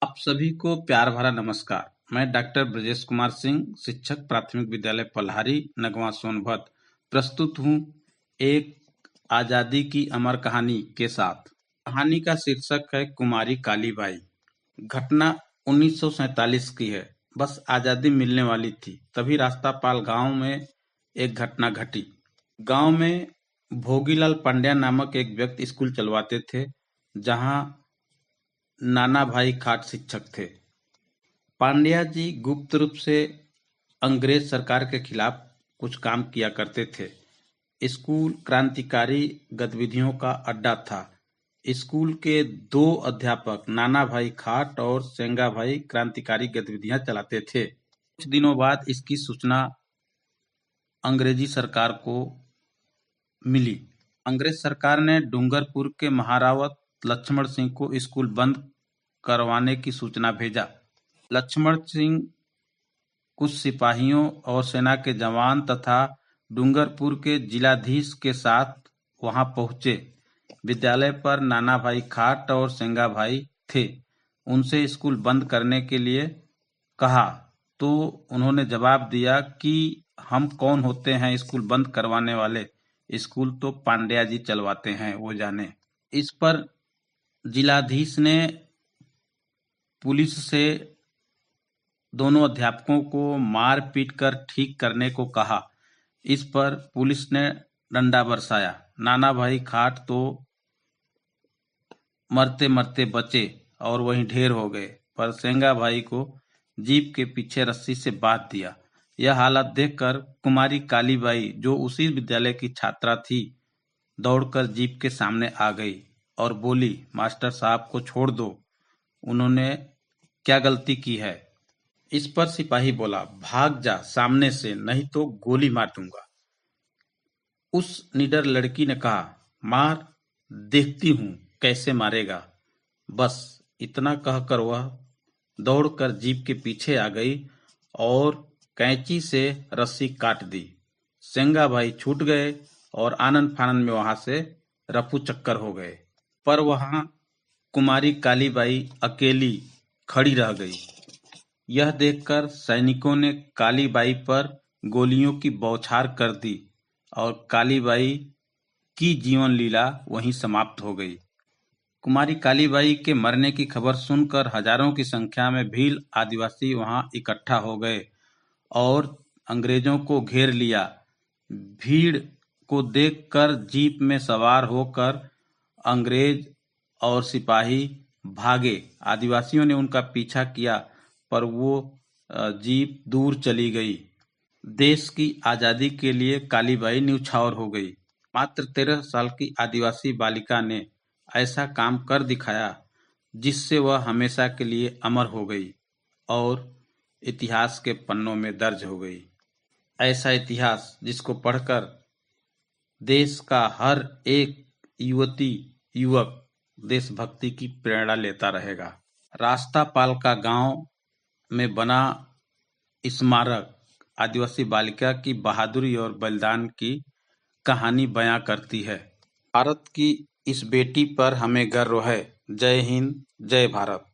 आप सभी को प्यार भरा नमस्कार। मैं डॉक्टर ब्रजेश कुमार सिंह, शिक्षक प्राथमिक विद्यालय पल्हारी, नगवां सोनभद्र, प्रस्तुत हूँ एक आजादी की अमर कहानी के साथ। कहानी का शीर्षक है कुमारी कालीबाई। घटना 1947 की है। बस आजादी मिलने वाली थी, तभी रास्तापाल गांव में एक घटना घटी। गांव में भोगीलाल पांड्या नामक एक व्यक्ति स्कूल चलवाते थे, जहां नाना भाई खाट शिक्षक थे। पांड्या जी गुप्त रूप से अंग्रेज सरकार के खिलाफ कुछ काम किया करते थे। स्कूल क्रांतिकारी गतिविधियों का अड्डा था। स्कूल के दो अध्यापक नाना भाई खाट और सेंगा भाई क्रांतिकारी गतिविधियां चलाते थे। कुछ दिनों बाद इसकी सूचना अंग्रेजी सरकार को मिली। अंग्रेज सरकार ने डूंगरपुर के महारावत लक्ष्मण सिंह को स्कूल बंद करवाने की सूचना भेजा। लक्ष्मण सिंह कुछ सिपाहियों और सेना के जवान तथा डूंगरपुर के जिलाधीश के साथ वहां पहुंचे। विद्यालय पर नाना भाई खाट और सेंगा भाई थे। उनसे स्कूल बंद करने के लिए कहा तो उन्होंने जवाब दिया कि हम कौन होते हैं स्कूल बंद करवाने वाले, स्कूल तो पांड्या जी चलवाते हैं, वो जाने। इस पर जिलाधीश ने पुलिस से दोनों अध्यापकों को मार पीट कर ठीक करने को कहा। इस पर पुलिस ने डंडा बरसाया। नाना भाई खाट तो मरते मरते बचे और वहीं ढेर हो गए, पर सेंगा भाई को जीप के पीछे रस्सी से बांध दिया। यह हालत देखकर कुमारी कालीबाई, जो उसी विद्यालय की छात्रा थी, दौड़कर जीप के सामने आ गई और बोली, मास्टर साहब को छोड़ दो, उन्होंने क्या गलती की है। इस पर सिपाही बोला, भाग जा सामने से, नहीं तो गोली मार दूंगा। उस निडर लड़की ने कहा, मार, देखती हूं कैसे मारेगा। बस इतना कहकर वह दौड़कर जीप के पीछे आ गई और कैंची से रस्सी काट दी। सेंगा भाई छूट गए और आनन फानन में वहां से रफू चक्कर हो गए। पर वहां कुमारी कालीबाई अकेली खड़ी रह गई। यह देखकर सैनिकों ने कालीबाई पर गोलियों की बौछार कर दी और कालीबाई की जीवन लीला वहीं समाप्त हो गई। कुमारी कालीबाई के मरने की खबर सुनकर हजारों की संख्या में भील आदिवासी वहां इकट्ठा हो गए और अंग्रेजों को घेर लिया। भीड़ को देखकर जीप में सवार होकर अंग्रेज और सिपाही भागे। आदिवासियों ने उनका पीछा किया, पर वो जीप दूर चली गई। देश की आजादी के लिए कालीबाई न्यौछावर हो गई। मात्र 13 साल की आदिवासी बालिका ने ऐसा काम कर दिखाया जिससे वह हमेशा के लिए अमर हो गई और इतिहास के पन्नों में दर्ज हो गई। ऐसा इतिहास जिसको पढ़कर देश का हर एक युवती युवक देशभक्ति की प्रेरणा लेता रहेगा। रास्तापाल का गांव में बना स्मारक आदिवासी बालिका की बहादुरी और बलिदान की कहानी बयां करती है। भारत की इस बेटी पर हमें गर्व है। जय हिंद, जय भारत।